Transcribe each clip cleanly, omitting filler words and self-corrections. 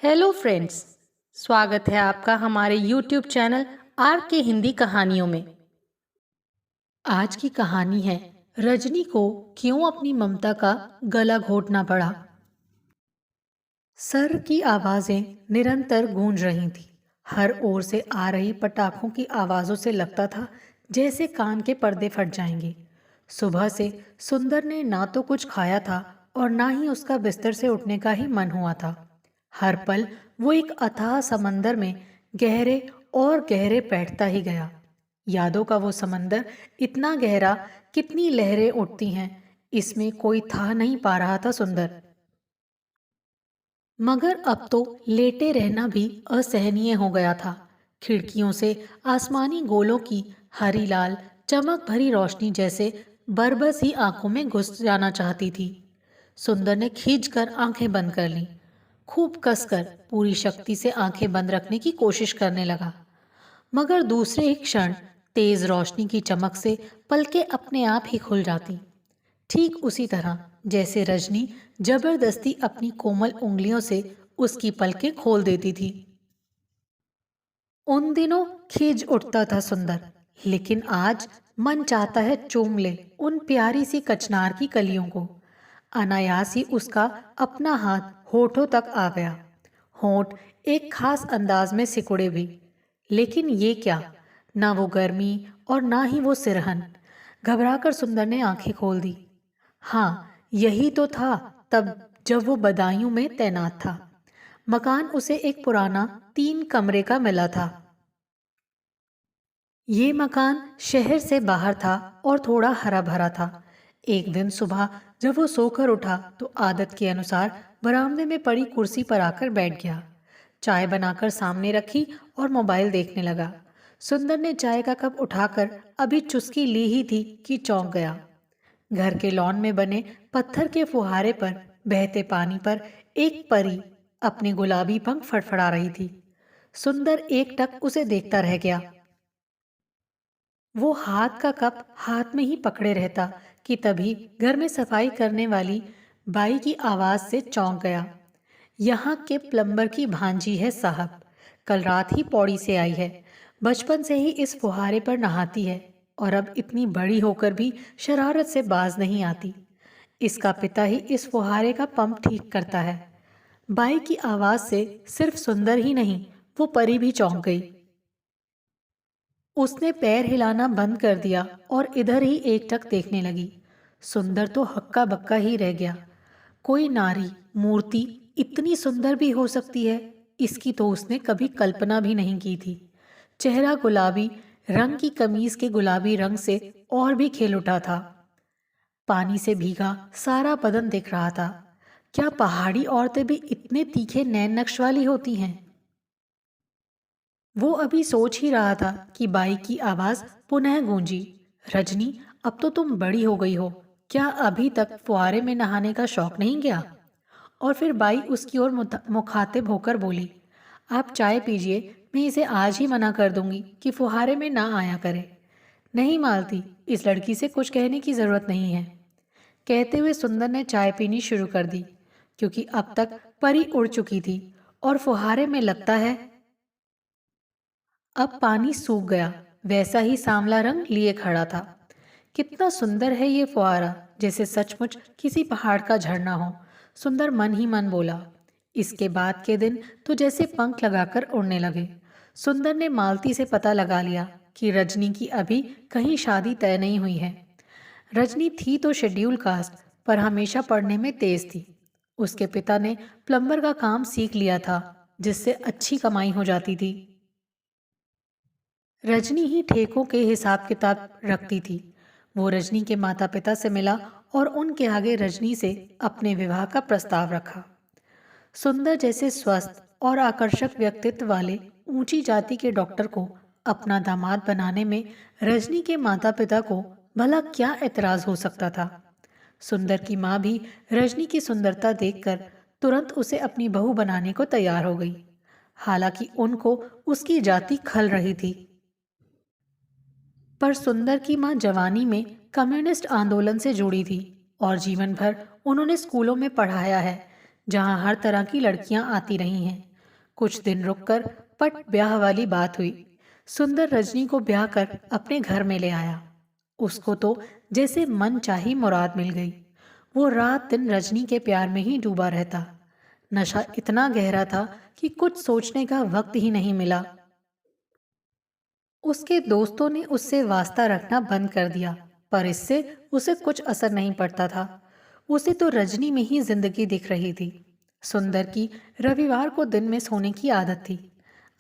Hello friends. स्वागत है आपका हमारे यूट्यूब चैनल आर के हिंदी कहानियों में। आज की कहानी है रजनी को क्यों अपनी ममता का गला घोटना पड़ा। सर की आवाजें निरंतर गूंज रही थी। हर ओर से आ रही पटाखों की आवाजों से लगता था जैसे कान के पर्दे फट जाएंगे। सुबह से सुंदर ने ना तो कुछ खाया था और ना ही उसका बिस्तर से उठने का ही मन हुआ था। हर पल वो एक अथाह समंदर में गहरे और गहरे बैठता ही गया। यादों का वो समंदर इतना गहरा, कितनी लहरें उठती हैं, इसमें कोई था नहीं पा रहा था सुंदर। मगर अब तो लेटे रहना भी असहनीय हो गया था। खिड़कियों से आसमानी गोलों की हरी लाल चमक भरी रोशनी जैसे बरबस ही आंखों में घुस जाना चाहती थी। सुंदर ने खींचकर आंखें बंद कर लीं। खूब कसकर पूरी शक्ति से आंखें बंद रखने की कोशिश करने लगा। मगर दूसरे ही क्षण तेज रोशनी की चमक से पलकें अपने आप ही खुल जाती। ठीक उसी तरह जैसे रजनी जबरदस्ती अपनी कोमल उंगलियों से उसकी पलकें खोल देती थी। उन दिनों खींच उठता था सुंदर, लेकिन आज मन चाहता है चूम ले उन प्यारी सी कचनार की कलियों को। अनायास ही उसका अपना हाथ होठों तक आ गया। होठ एक खास अंदाज में सिकुड़े भी, लेकिन ये क्या, ना वो गर्मी और ना ही वो सिरहन। घबराकर सुंदर ने आंखें खोल दी। हाँ, यही तो था तब जब वो बदायूं में तैनात था। मकान उसे एक पुराना 3 कमरे का मिला था। ये मकान शहर से बाहर था और थोड़ा हरा भरा था। एक दिन सुबह जब वो सोकर उठा तो आदत के अनुसार बरामदे में पड़ी कुर्सी पर आकर बैठ गया। चाय बनाकर सामने रखी और मोबाइल देखने लगा। सुंदर ने चाय का कप उठाकर अभी चुस्की ली ही थी कि चौंक गया। घर के लॉन में बने पत्थर के फुहारे पर बहते पानी पर एक परी अपने गुलाबी पंख फड़फड़ा रही थी। सुंदर एकटक उसे देखता रह गया। वो हाथ का कप हाथ में ही पकड़े रहता कि तभी घर में सफाई करने वाली बाई की आवाज से चौंक गया। यहाँ के प्लम्बर की भांजी है साहब, कल रात ही पौड़ी से आई है। बचपन से ही इस फुहारे पर नहाती है और अब इतनी बड़ी होकर भी शरारत से बाज नहीं आती। इसका पिता ही इस फुहारे का पंप ठीक करता है। बाई की आवाज से सिर्फ सुंदर ही नहीं, वो परी भी चौंक गई। उसने पैर हिलाना बंद कर दिया और इधर ही एकटक देखने लगी। सुंदर तो हक्का बक्का ही रह गया। कोई नारी मूर्ति इतनी सुंदर भी हो सकती है, इसकी तो उसने कभी कल्पना भी नहीं की थी। चेहरा गुलाबी रंग की कमीज के गुलाबी रंग से और भी खिल उठा था। पानी से भीगा सारा बदन दिख रहा था। क्या पहाड़ी औरतें भी इतने तीखे नैन नक्श वाली होती हैं? वो अभी सोच ही रहा था कि बाई की आवाज पुनः गूंजी। रजनी, अब तो तुम बड़ी हो गई हो, क्या अभी तक फुहारे में नहाने का शौक नहीं गया? और फिर बाई उसकी ओर मुखातिब होकर बोली, आप चाय पीजिए, मैं इसे आज ही मना कर दूंगी कि फुहारे में ना आया करे। नहीं मालती, इस लड़की से कुछ कहने की जरूरत नहीं है। कहते हुए सुंदर ने चाय पीनी शुरू कर दी, क्योंकि अब तक परी उड़ चुकी थी और फुहारे में लगता है अब पानी सूख गया, वैसा ही सांवला रंग लिए खड़ा था। कितना सुंदर है ये फुहारा, जैसे सचमुच किसी पहाड़ का झरना हो, सुंदर मन ही मन बोला। इसके बाद के दिन तो जैसे पंख लगाकर उड़ने लगे। सुंदर ने मालती से पता लगा लिया कि रजनी की अभी कहीं शादी तय नहीं हुई है। रजनी थी तो शेड्यूल कास्ट, पर हमेशा पढ़ने में तेज थी। उसके पिता ने प्लम्बर का काम सीख लिया था, जिससे अच्छी कमाई हो जाती थी। रजनी ही ठेकों के हिसाब किताब रखती थी। वो रजनी के माता पिता से मिला और उनके आगे रजनी से अपने विवाह का प्रस्ताव रखा। सुंदर जैसे स्वस्थ और आकर्षक व्यक्तित्व वाले ऊंची जाति के डॉक्टर को अपना दामाद बनाने में रजनी के माता पिता को भला क्या एतराज हो सकता था। सुंदर की माँ भी रजनी की सुंदरता देखकर तुरंत उसे अपनी बहू बनाने को तैयार हो गई। हालांकि उनको उसकी जाति खल रही थी। पर सुंदर की मां जवानी में कम्युनिस्ट आंदोलन से जुड़ी थी और जीवन भर उन्होंने स्कूलों में पढ़ाया है, जहां हर तरह की लड़कियां आती रही हैं। कुछ दिन रुककर पट ब्याह वाली बात हुई। सुंदर रजनी को ब्याह कर अपने घर में ले आया। उसको तो जैसे मन चाही मुराद मिल गई। वो रात दिन रजनी के प्यार में ही डूबा रहता। नशा इतना गहरा था कि कुछ सोचने का वक्त ही नहीं मिला। उसके दोस्तों ने उससे वास्ता रखना बंद कर दिया, पर इससे उसे कुछ असर नहीं पड़ता था। उसे तो रजनी में ही जिंदगी दिख रही थी। सुंदर की रविवार को दिन में सोने की आदत थी।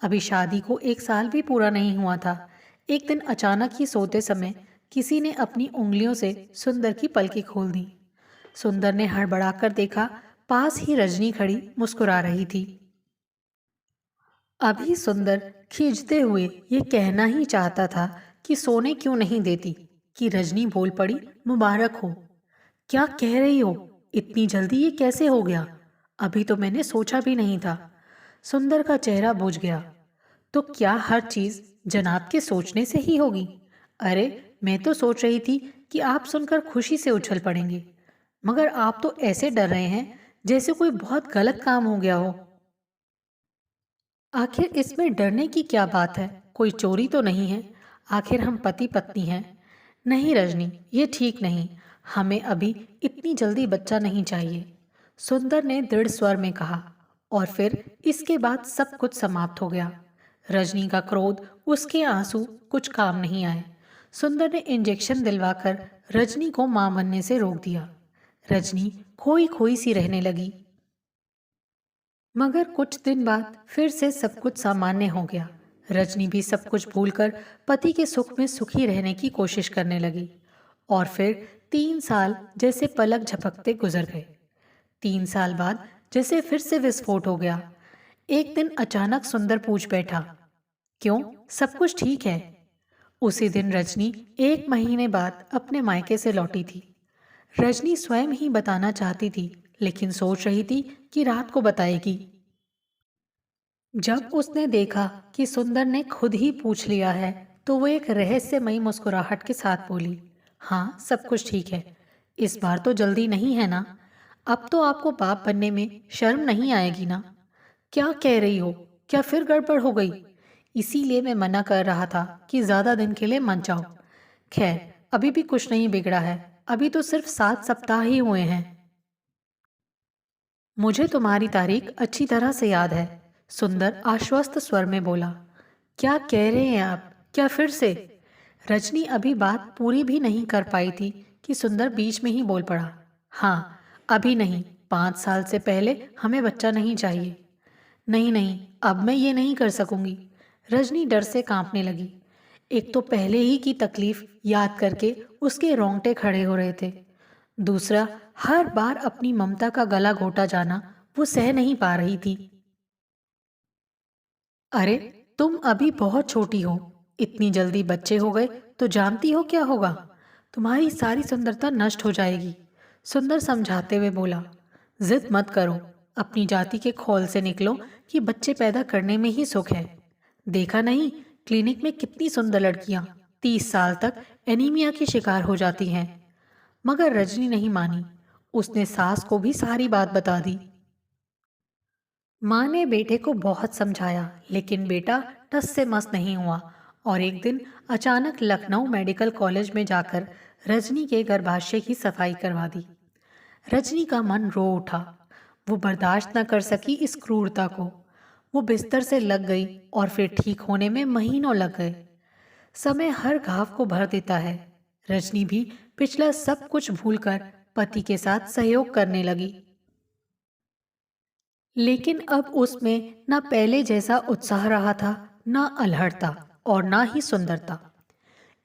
अभी शादी को 1 साल भी पूरा नहीं हुआ था। एक दिन अचानक ही सोते समय किसी ने अपनी उंगलियों से सुंदर की पलकी खोल दी। सुंदर ने हड़बड़ाकर देखा, पास ही रजनी खड़ी मुस्कुरा रही थी। अभी सुंदर खींचते हुए ये कहना ही चाहता था कि सोने क्यों नहीं देती, कि रजनी बोल पड़ी, मुबारक हो। क्या कह रही हो? इतनी जल्दी ये कैसे हो गया? अभी तो मैंने सोचा भी नहीं था। सुंदर का चेहरा बुझ गया। तो क्या हर चीज जनाब के सोचने से ही होगी? अरे, मैं तो सोच रही थी कि आप सुनकर खुशी से उछल पड़ेंगे, मगर आप तो ऐसे डर रहे हैं जैसे कोई बहुत गलत काम हो गया हो। आखिर इसमें डरने की क्या बात है? कोई चोरी तो नहीं है। आखिर हम पति पत्नी हैं। नहीं रजनी, ये ठीक नहीं। हमें अभी इतनी जल्दी बच्चा नहीं चाहिए, सुंदर ने दृढ़ स्वर में कहा। और फिर इसके बाद सब कुछ समाप्त हो गया। रजनी का क्रोध, उसके आंसू कुछ काम नहीं आए। सुंदर ने इंजेक्शन दिलवाकर रजनी को मां बनने से रोक दिया। रजनी खोई खोई सी रहने लगी। मगर कुछ दिन बाद फिर से सब कुछ सामान्य हो गया। रजनी भी सब कुछ भूलकर पति के सुख में सुखी रहने की कोशिश करने लगी। और फिर 3 साल जैसे पलक झपकते गुजर गए। 3 साल बाद जैसे फिर से विस्फोट हो गया। एक दिन अचानक सुंदर पूछ बैठा, क्यों, सब कुछ ठीक है? उसी दिन रजनी 1 महीने बाद अपने मायके से लौटी थी। रजनी स्वयं ही बताना चाहती थी, लेकिन सोच रही थी कि रात को बताएगी। जब उसने देखा कि सुंदर ने खुद ही पूछ लिया है, तो वो एक रहस्यमयी मुस्कुराहट के साथ बोली, हाँ, सब कुछ ठीक है। इस बार तो जल्दी नहीं है ना? अब तो आपको बाप बनने में शर्म नहीं आएगी ना? क्या कह रही हो? क्या फिर गड़बड़ हो गई? इसीलिए मैं मना कर रहा था कि ज्यादा दिन के लिए मत जाओ। खैर, अभी भी कुछ नहीं बिगड़ा है। अभी तो सिर्फ 7 सप्ताह ही हुए हैं। मुझे तुम्हारी तारीख अच्छी तरह से याद है, सुंदर आश्वस्त स्वर में बोला। क्या कह रहे हैं आप? क्या फिर से? रजनी अभी बात पूरी भी नहीं कर पाई थी कि सुंदर बीच में ही बोल पड़ा। हाँ, अभी नहीं, 5 साल से पहले हमें बच्चा नहीं चाहिए। नहीं नहीं, अब मैं ये नहीं कर सकूंगी। रजनी डर से कांपने लगी। एक तो पहले ही की तकलीफ याद करके उसके रोंगटे खड़े हो रहे थे। दूसरा, हर बार अपनी ममता का गला घोटा जाना वो सह नहीं पा रही थी। अरे, तुम अभी बहुत छोटी हो। इतनी जल्दी बच्चे हो गए तो जानती हो क्या होगा? तुम्हारी सारी सुंदरता नष्ट हो जाएगी, सुंदर समझाते हुए बोला। जिद मत करो, अपनी जाति के खौल से निकलो कि बच्चे पैदा करने में ही सुख है। देखा नहीं, क्लिनिक में कितनी सुंदर लड़कियां 30 साल तक एनीमिया की शिकार हो जाती हैं। मगर रजनी नहीं मानी। उसने सास को भी सारी बात बता दी। माँ ने बेटे को बहुत समझाया, लेकिन बेटा टस से मस नहीं हुआ। और एक दिन अचानक लखनऊ मेडिकल कॉलेज में जाकर रजनी के गर्भाशय की सफाई करवा दी। रजनी का मन रो उठा। वो बर्दाश्त न कर सकी इस क्रूरता को। वो बिस्तर से लग गई और फिर ठीक होने में महीनों लग गए। समय हर घाव को भर देता है। रजनी भी पिछला सब कुछ भूलकर पति के साथ सहयोग करने लगी। लेकिन अब उसमें ना पहले जैसा उत्साह रहा था, ना अल्हड़ता और ना ही सुंदरता।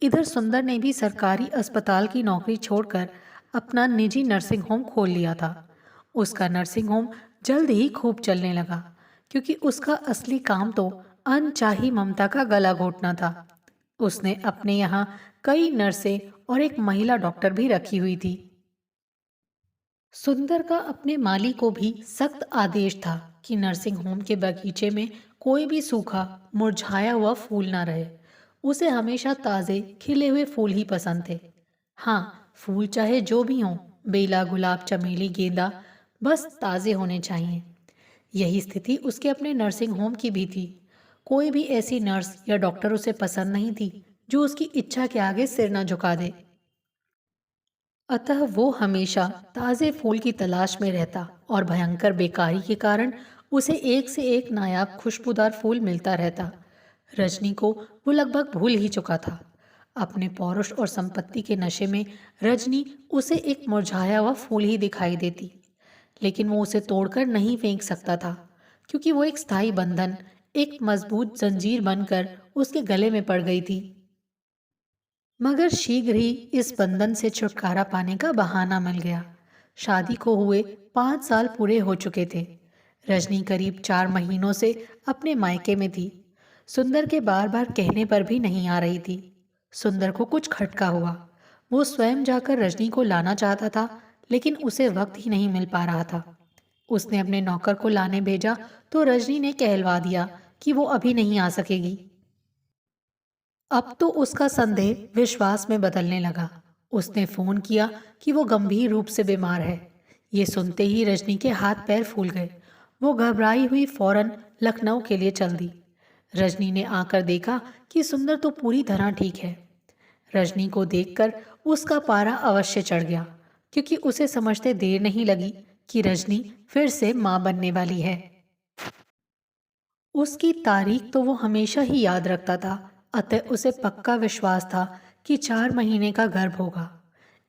इधर सुंदर ने भी सरकारी अस्पताल की नौकरी छोड़कर अपना निजी नर्सिंग होम खोल लिया था। उसका नर्सिंग होम जल्द ही खूब चलने लगा, क्योंकि उसका असली काम तो अनचाही ममता का गला घोटना था। उसने अपने यहाँ कई नर्सें और एक महिला डॉक्टर भी रखी हुई थी। सुंदर का अपने माली को भी सख्त आदेश था कि नर्सिंग होम के बगीचे में कोई भी सूखा मुरझाया हुआ फूल ना रहे। उसे हमेशा ताज़े खिले हुए फूल ही पसंद थे। हाँ, फूल चाहे जो भी हों, बेला, गुलाब, चमेली, गेंदा, बस ताज़े होने चाहिए। यही स्थिति उसके अपने नर्सिंग होम की भी थी। कोई भी ऐसी नर्स या डॉक्टर उसे पसंद नहीं थी जो उसकी इच्छा के आगे सिर न झुका दे। अतः वो हमेशा ताजे फूल की तलाश में रहता और भयंकर बेकारी के कारण उसे एक से एक नायाब खुशबूदार फूल मिलता रहता। रजनी को वो लगभग भूल ही चुका था। अपने पौरुष और संपत्ति के नशे में रजनी उसे एक मुरझाया हुआ फूल ही दिखाई देती, लेकिन वो उसे तोड़कर नहीं फेंक सकता था, क्योंकि वो एक स्थायी बंधन, एक मजबूत जंजीर बनकर उसके गले में पड़ गई थी। मगर शीघ्र ही इस बंधन से छुटकारा पाने का बहाना मिल गया। शादी को हुए 5 साल पूरे हो चुके थे। रजनी करीब 4 महीनों से अपने मायके में थी। सुंदर के बार बार कहने पर भी नहीं आ रही थी। सुंदर को कुछ खटका हुआ। वो स्वयं जाकर रजनी को लाना चाहता था, लेकिन उसे वक्त ही नहीं मिल पा रहा था। उसने अपने नौकर को लाने भेजा तो रजनी ने कहलवा दिया कि वो अभी नहीं आ सकेगी। अब तो उसका संदेह विश्वास में बदलने लगा। उसने फोन किया कि वो गंभीर रूप से बीमार है। ये सुनते ही रजनी के हाथ पैर फूल गए। वो घबराई हुई फौरन लखनऊ के लिए चल दी। रजनी ने आकर देखा कि सुंदर तो पूरी तरह ठीक है। रजनी को देखकर उसका पारा अवश्य चढ़ गया, क्योंकि उसे समझते देर नहीं लगी कि रजनी फिर से मां बनने वाली है। उसकी तारीख तो वो हमेशा ही याद रखता था, अतः उसे पक्का विश्वास था कि 4 महीने का गर्भ होगा।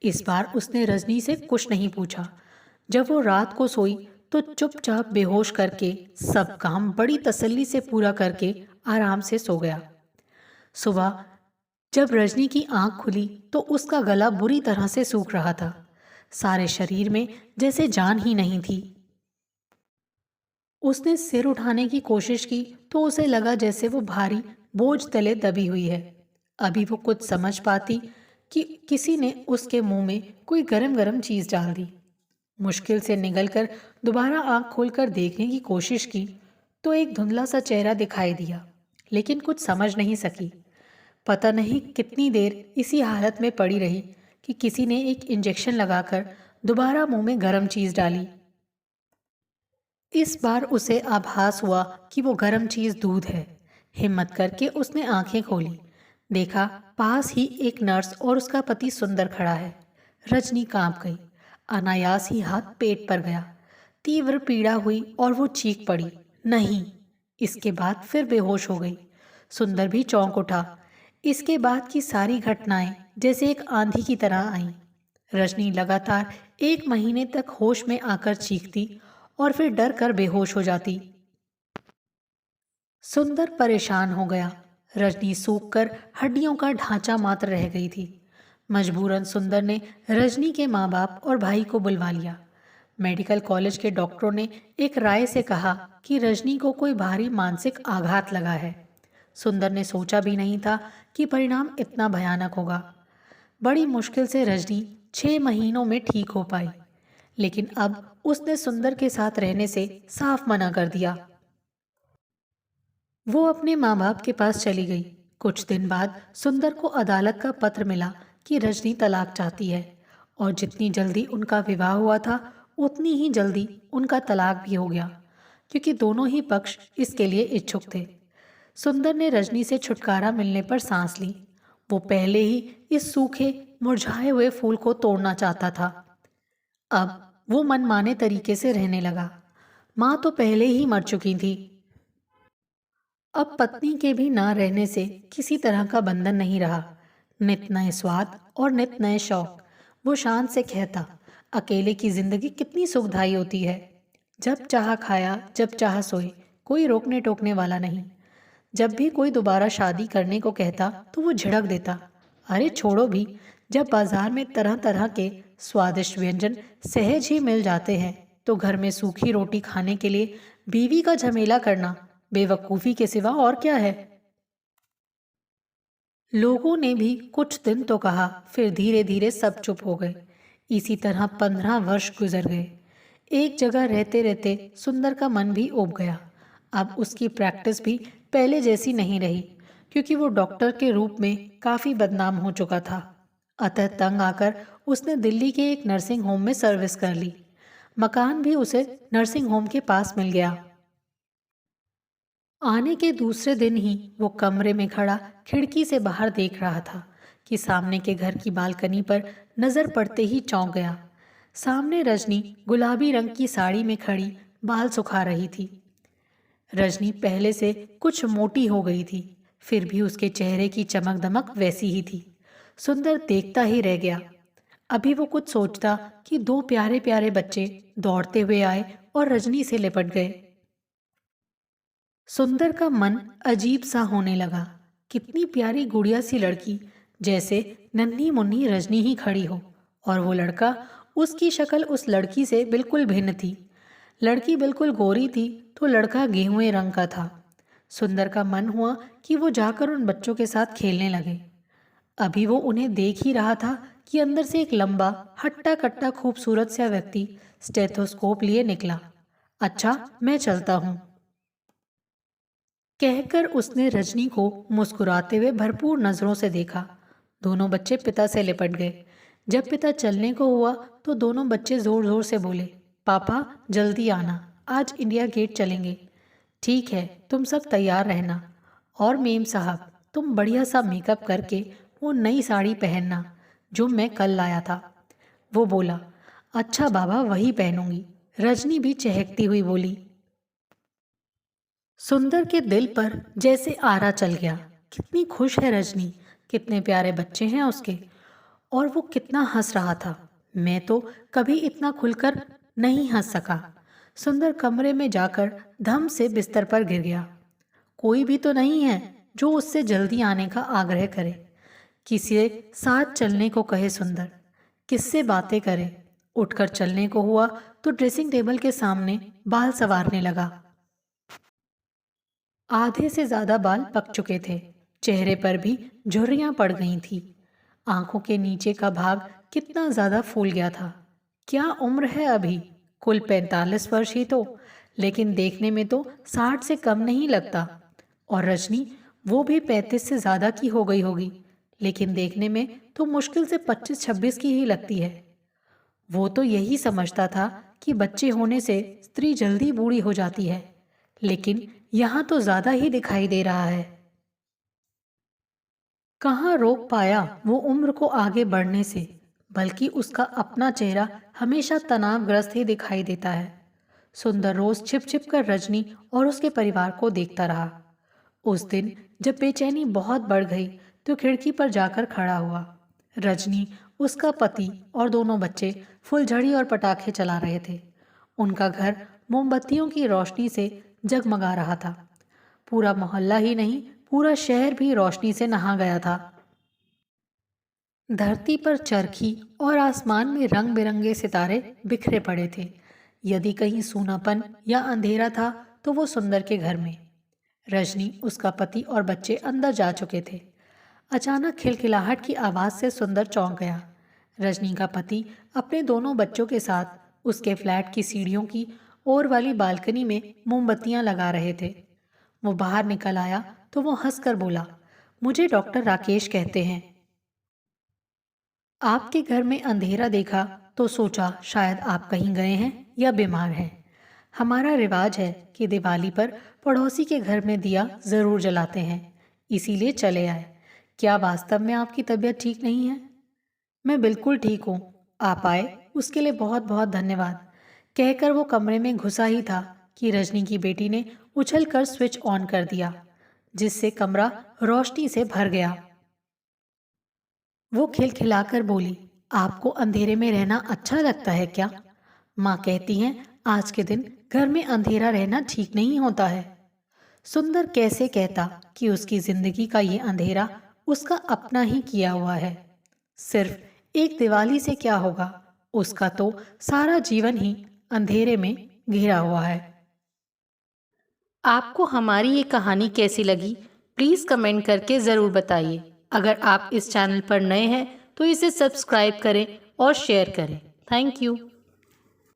इस बार उसने रजनी से कुछ नहीं पूछा। जब वो रात को सोई तो चुपचाप बेहोश करके सब काम बड़ी तसल्ली से पूरा करके आराम से सो गया। सुबह जब रजनी की आंख खुली तो उसका गला बुरी तरह से सूख रहा था। सारे शरीर में जैसे जान ही नहीं थी। उसने सिर उठाने की कोशिश की तो उसे लगा जैसे वो भारी बोझ तले दबी हुई है। अभी वो कुछ समझ पाती कि किसी ने उसके मुंह में कोई गरम गरम चीज डाल दी। मुश्किल से निगलकर दोबारा आंख खोलकर देखने की कोशिश की तो एक धुंधला सा चेहरा दिखाई दिया, लेकिन कुछ समझ नहीं सकी। पता नहीं कितनी देर इसी हालत में पड़ी रही कि किसी ने एक इंजेक्शन लगाकर दोबारा मुंह में गरम चीज डाली। इस बार उसे आभास हुआ कि वो गर्म चीज दूध है। हिम्मत करके उसने आंखें खोली। देखा पास ही एक नर्स और उसका पति सुंदर खड़ा है। रजनी कांप गई। अनायास ही हाथ पेट पर गया। तीव्र पीड़ा हुई और वो चीख पड़ी, नहीं। इसके बाद फिर बेहोश हो गई। सुंदर भी चौंक उठा। इसके बाद की सारी घटनाएं जैसे एक आंधी की तरह आईं। रजनी लगातार 1 महीने तक होश में आकर चीखती और फिर डर कर बेहोश हो जाती। सुंदर परेशान हो गया। रजनी सूखकर हड्डियों का ढांचा मात्र रह गई थी। मजबूरन सुंदर ने रजनी के माँ बाप और भाई को बुलवा लिया। मेडिकल कॉलेज के डॉक्टरों ने एक राय से कहा कि रजनी को कोई भारी मानसिक आघात लगा है। सुंदर ने सोचा भी नहीं था कि परिणाम इतना भयानक होगा। बड़ी मुश्किल से रजनी 6 महीनों में ठीक हो पाई, लेकिन अब उसने सुंदर के साथ रहने से साफ मना कर दिया। वो अपने माँ बाप के पास चली गई। कुछ दिन बाद सुंदर को अदालत का पत्र मिला कि रजनी तलाक चाहती है, और जितनी जल्दी उनका विवाह हुआ था उतनी ही जल्दी उनका तलाक भी हो गया, क्योंकि दोनों ही पक्ष इसके लिए इच्छुक थे। सुंदर ने रजनी से छुटकारा मिलने पर सांस ली। वो पहले ही इस सूखे मुरझाए हुए फूल को तोड़ना चाहता था। अब वो मनमाने तरीके से रहने लगा। माँ तो पहले ही मर चुकी थी। अब पत्नी के भी ना रहने से किसी तरह का बंधन नहीं रहा। नित नए स्वाद और नित नए शौक। वो शान से कहता, अकेले की जिंदगी कितनी सुखदाई होती है। जब चाह खाया, जब चाह सोए, कोई रोकने टोकने वाला नहीं। जब भी कोई दोबारा शादी करने को कहता तो वो झिड़क देता, अरे छोड़ो भी, जब बाजार में तरह तरह के स्वादिष्ट व्यंजन सहज ही मिल जाते हैं तो घर में सूखी रोटी खाने के लिए बीवी का झमेला करना बेवकूफ़ी के सिवा और क्या है। लोगों ने भी कुछ दिन तो कहा, फिर धीरे धीरे सब चुप हो गए। इसी तरह 15 वर्ष गुजर गए। एक जगह रहते रहते सुंदर का मन भी उब गया। अब उसकी प्रैक्टिस भी पहले जैसी नहीं रही, क्योंकि वो डॉक्टर के रूप में काफ़ी बदनाम हो चुका था। अतः तंग आकर उसने दिल्ली के एक नर्सिंग होम में सर्विस कर ली। मकान भी उसे नर्सिंग होम के पास मिल गया। आने के दूसरे दिन ही वो कमरे में खड़ा खिड़की से बाहर देख रहा था कि सामने के घर की बालकनी पर नजर पड़ते ही चौंक गया। सामने रजनी गुलाबी रंग की साड़ी में खड़ी बाल सुखा रही थी। रजनी पहले से कुछ मोटी हो गई थी, फिर भी उसके चेहरे की चमक दमक वैसी ही थी। सुंदर देखता ही रह गया। अभी वो कुछ सोचता कि दो प्यारे प्यारे बच्चे दौड़ते हुए आए और रजनी से लिपट गए। सुंदर का मन अजीब सा होने लगा। कितनी प्यारी गुड़िया सी लड़की, जैसे नन्ही मुन्नी रजनी ही खड़ी हो, और वो लड़का, उसकी शक्ल उस लड़की से बिल्कुल भिन्न थी। लड़की बिल्कुल गोरी थी तो लड़का गेहुए रंग का था। सुंदर का मन हुआ कि वो जाकर उन बच्चों के साथ खेलने लगे। अभी वो उन्हें देख ही रहा था कि अंदर से एक लंबा हट्टा कट्टा खूबसूरत सा व्यक्ति स्टेथोस्कोप लिए निकला। अच्छा, मैं चलता हूँ, कहकर उसने रजनी को मुस्कुराते हुए भरपूर नजरों से देखा। दोनों बच्चे पिता से लिपट गए। जब पिता चलने को हुआ तो दोनों बच्चे जोर जोर से बोले, पापा जल्दी आना, आज इंडिया गेट चलेंगे। ठीक है, तुम सब तैयार रहना, और मेम साहब तुम बढ़िया सा मेकअप करके वो नई साड़ी पहनना जो मैं कल लाया था। वो बोला, अच्छा बाबा, वही पहनूंगी। रजनी भी चहकती हुई बोली। सुंदर के दिल पर जैसे आरा चल गया। कितनी खुश है रजनी, कितने प्यारे बच्चे हैं उसके, और वो कितना हंस रहा था। मैं तो कभी इतना खुलकर नहीं हंस सका। सुंदर कमरे में जाकर धम से बिस्तर पर गिर गया। कोई भी तो नहीं है जो उससे जल्दी आने का आग्रह करे, किसी के साथ चलने को कहे। सुंदर किससे बातें करे। उठकर चलने को हुआ तो ड्रेसिंग टेबल के सामने बाल संवारने लगा। आधे से ज्यादा बाल पक चुके थे। चेहरे पर भी झुर्रियां पड़ गई थी। आंखों के नीचे का भाग कितना ज्यादा फूल गया था। क्या उम्र है अभी, कुल 45 वर्ष ही तो, लेकिन देखने में तो 60 से कम नहीं लगता। और रजनी, वो भी 35 से ज्यादा की हो गई होगी, लेकिन देखने में तो मुश्किल से 25-26 की ही लगती है। वो तो यही समझता था कि बच्चे होने से स्त्री जल्दी बूढ़ी हो जाती है, लेकिन यहाँ तो ज्यादा ही दिखाई दे रहा है। कहाँ रोक पाया वो उम्र को आगे बढ़ने से, बल्कि उसका अपना चेहरा हमेशा तनावग्रस्त ही दिखाई देता है। सुंदर रोज छिप छिप कर रजनी और उसके परिवार को देखता रहा। उस दिन जब बेचैनी बहुत बढ़ गई तो खिड़की पर जाकर खड़ा हुआ। रजनी, उसका पति और दोनों बच्चे फुलझड़ी और पटाखे चला रहे थे। उनका घर मोमबत्तियों की रोशनी से जगमगा रहा था। पूरा मोहल्ला ही नहीं, पूरा शहर भी रोशनी से नहा गया था। धरती पर चरखी और आसमान में रंग बिरंगे सितारे बिखरे पड़े थे। यदि कहीं सूनापन या अंधेरा था तो वो सुंदर के घर में। रजनी, उसका पति और बच्चे अंदर जा चुके थे। अचानक खिलखिलाहट की आवाज से सुंदर चौंक गया। रजनी का पति अपने दोनों बच्चों के साथ उसके फ्लैट की सीढ़ियों की ओर वाली बालकनी में मोमबत्तियां लगा रहे थे। वो बाहर निकल आया तो वो हंसकर बोला, मुझे डॉक्टर राकेश कहते हैं। आपके घर में अंधेरा देखा तो सोचा शायद आप कहीं गए हैं या बीमार हैं। हमारा रिवाज है कि दिवाली पर पड़ोसी के घर में दिया जरूर जलाते हैं, इसीलिए चले आए। क्या वास्तव में आपकी तबीयत ठीक नहीं है? मैं बिल्कुल ठीक हूँ। आप आए उसके लिए बहुत बहुत धन्यवाद, कहकर वो कमरे में घुसा ही था कि रजनी की बेटी ने उछलकर स्विच ऑन कर दिया, जिससे कमरा रोशनी से भर गया। वो खिलखिलाकर बोली, आपको अंधेरे में रहना अच्छा लगता है क्या? माँ कहती हैं आज के दिन घर में अंधेरा रहना ठीक नहीं होता है। सुंदर कैसे कहता कि उसकी जिंदगी का ये अंधेरा उसका अपना ही किया हुआ है। सिर्फ एक दिवाली से क्या होगा, उसका तो सारा जीवन ही अंधेरे में घिरा हुआ है। आपको हमारी ये कहानी कैसी लगी, प्लीज़ कमेंट करके ज़रूर बताइए। अगर आप इस चैनल पर नए हैं तो इसे सब्सक्राइब करें और शेयर करें। Thank you.